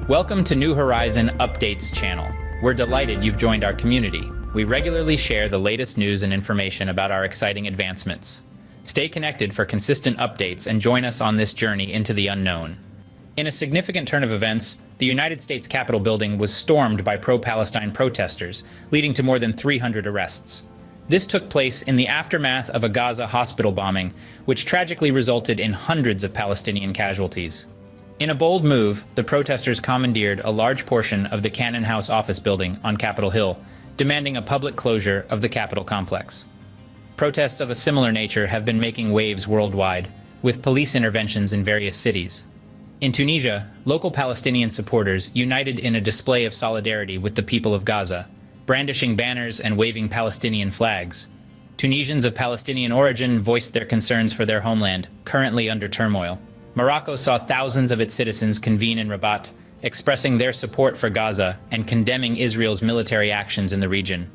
Welcome to New Horizon Updates channel. We're delighted you've joined our community. We regularly share the latest news and information about our exciting advancements. Stay connected for consistent updates and join us on this journey into the unknown. In a significant turn of events, the United States Capitol building was stormed by pro-Palestine protesters, leading to more than 300 arrests. This took place in the aftermath of a Gaza hospital bombing, which tragically resulted in hundreds of Palestinian casualties. In a bold move, the protesters commandeered a large portion of the Cannon House office building on Capitol Hill, demanding a public closure of the Capitol complex. Protests of a similar nature have been making waves worldwide, with police interventions in various cities. In Tunisia, local Palestinian supporters united in a display of solidarity with the people of Gaza, brandishing banners and waving Palestinian flags. Tunisians of Palestinian origin voiced their concerns for their homeland, currently under turmoil. Morocco saw thousands of its citizens convene in Rabat, expressing their support for Gaza and condemning Israel's military actions in the region.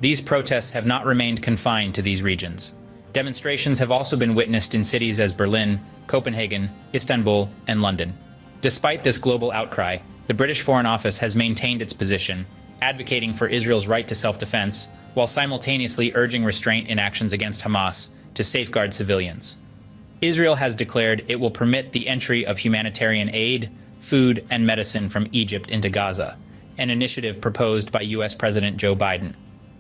These protests have not remained confined to these regions. Demonstrations have also been witnessed in cities as Berlin, Copenhagen, Istanbul, and London. Despite this global outcry, the British Foreign Office has maintained its position, advocating for Israel's right to self-defense, while simultaneously urging restraint in actions against Hamas to safeguard civilians. Israel has declared it will permit the entry of humanitarian aid, food, and medicine from Egypt into Gaza, an initiative proposed by U.S. President Joe Biden.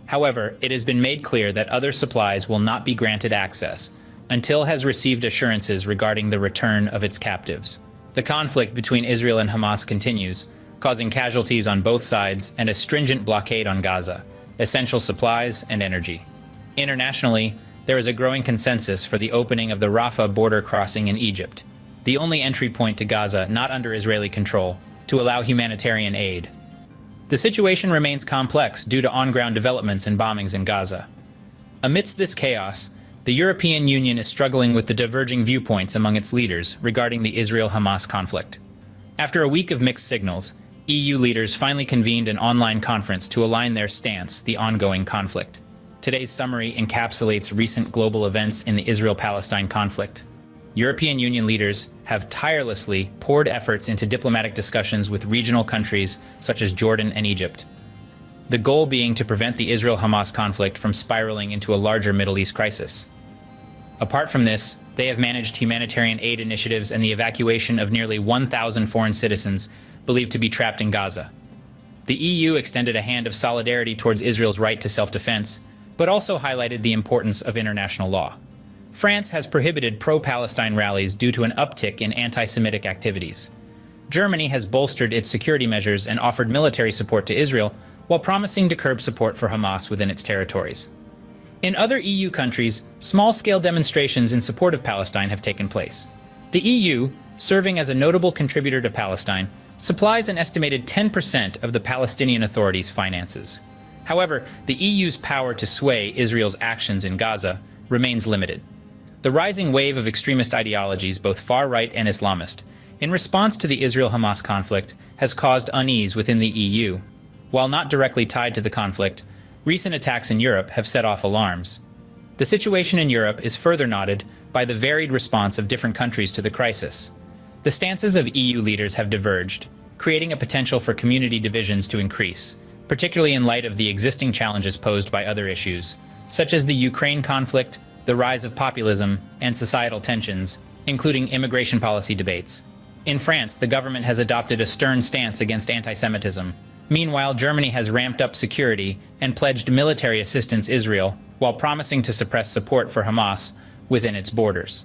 However, it has been made clear that other supplies will not be granted access until it has received assurances regarding the return of its captives. The conflict between Israel and Hamas continues, causing casualties on both sides and a stringent blockade on Gaza, essential supplies, and energy. Internationally, there is a growing consensus for the opening of the Rafah border crossing in Egypt, the only entry point to Gaza not under Israeli control, to allow humanitarian aid. The situation remains complex due to on-ground developments and bombings in Gaza. Amidst this chaos, the European Union is struggling with the diverging viewpoints among its leaders regarding the Israel-Hamas conflict. After a week of mixed signals, EU leaders finally convened an online conference to align their stance on the ongoing conflict. Today's summary encapsulates recent global events in the Israel-Palestine conflict. European Union leaders have tirelessly poured efforts into diplomatic discussions with regional countries such as Jordan and Egypt, the goal being to prevent the Israel-Hamas conflict from spiraling into a larger Middle East crisis. Apart from this, they have managed humanitarian aid initiatives and the evacuation of nearly 1,000 foreign citizens believed to be trapped in Gaza. The EU extended a hand of solidarity towards Israel's right to self-defense, but also highlighted the importance of international law. France has prohibited pro-Palestine rallies due to an uptick in anti-Semitic activities. Germany has bolstered its security measures and offered military support to Israel, while promising to curb support for Hamas within its territories. In other EU countries, small-scale demonstrations in support of Palestine have taken place. The EU, serving as a notable contributor to Palestine, supplies an estimated 10% of the Palestinian Authority's finances. However, the EU's power to sway Israel's actions in Gaza remains limited. The rising wave of extremist ideologies, both far-right and Islamist, in response to the Israel-Hamas conflict, has caused unease within the EU. While not directly tied to the conflict, recent attacks in Europe have set off alarms. The situation in Europe is further knotted by the varied response of different countries to the crisis. The stances of EU leaders have diverged, creating a potential for community divisions to increase, particularly in light of the existing challenges posed by other issues, such as the Ukraine conflict, the rise of populism, and societal tensions, including immigration policy debates. In France, the government has adopted a stern stance against anti-Semitism. Meanwhile, Germany has ramped up security and pledged military assistance to Israel, while promising to suppress support for Hamas within its borders.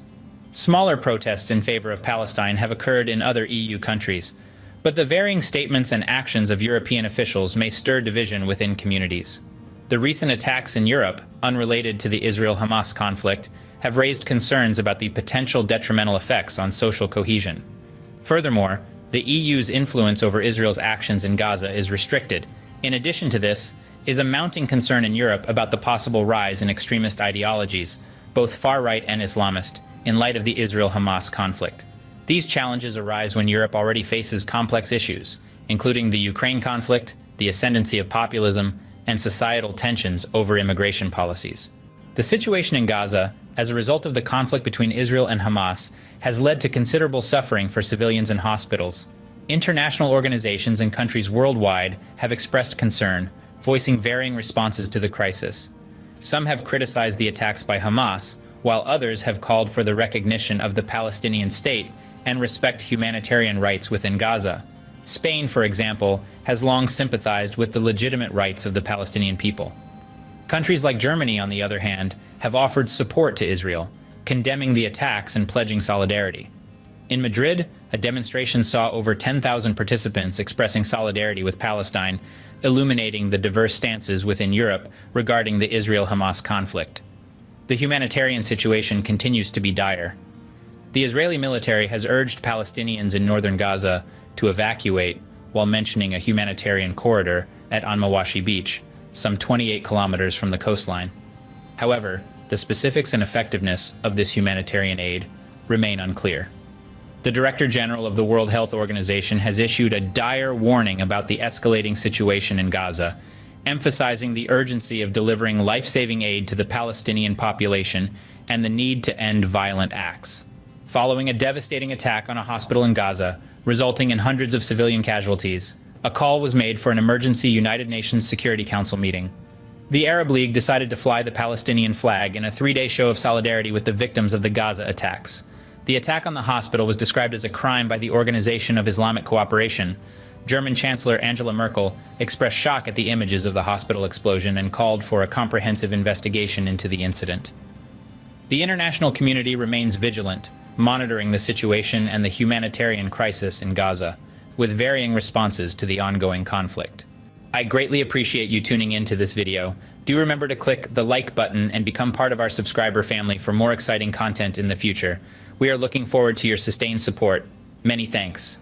Smaller protests in favor of Palestine have occurred in other EU countries, but the varying statements and actions of European officials may stir division within communities. The recent attacks in Europe, unrelated to the Israel-Hamas conflict, have raised concerns about the potential detrimental effects on social cohesion. Furthermore, the EU's influence over Israel's actions in Gaza is restricted. In addition to this, is a mounting concern in Europe about the possible rise in extremist ideologies, both far-right and Islamist, in light of the Israel-Hamas conflict. These challenges arise when Europe already faces complex issues, including the Ukraine conflict, the ascendancy of populism, and societal tensions over immigration policies. The situation in Gaza, as a result of the conflict between Israel and Hamas, has led to considerable suffering for civilians and hospitals. International organizations and countries worldwide have expressed concern, voicing varying responses to the crisis. Some have criticized the attacks by Hamas, while others have called for the recognition of the Palestinian state and respect humanitarian rights within Gaza. Spain, for example, has long sympathized with the legitimate rights of the Palestinian people. Countries like Germany, on the other hand, have offered support to Israel, condemning the attacks and pledging solidarity. In Madrid, a demonstration saw over 10,000 participants expressing solidarity with Palestine, illuminating the diverse stances within Europe regarding the Israel-Hamas conflict. The humanitarian situation continues to be dire. The Israeli military has urged Palestinians in northern Gaza to evacuate while mentioning a humanitarian corridor at Al-Mawashi Beach, some 28 kilometers from the coastline. However, the specifics and effectiveness of this humanitarian aid remain unclear. The Director General of the World Health Organization has issued a dire warning about the escalating situation in Gaza, emphasizing the urgency of delivering life-saving aid to the Palestinian population and the need to end violent acts. Following a devastating attack on a hospital in Gaza, resulting in hundreds of civilian casualties, a call was made for an emergency United Nations Security Council meeting. The Arab League decided to fly the Palestinian flag in a 3-day show of solidarity with the victims of the Gaza attacks. The attack on the hospital was described as a crime by the Organization of Islamic Cooperation. German Chancellor Angela Merkel expressed shock at the images of the hospital explosion and called for a comprehensive investigation into the incident. The international community remains vigilant, monitoring the situation and the humanitarian crisis in Gaza, with varying responses to the ongoing conflict. I greatly appreciate you tuning in to this video. Do remember to click the like button and become part of our subscriber family for more exciting content in the future. We are looking forward to your sustained support. Many thanks.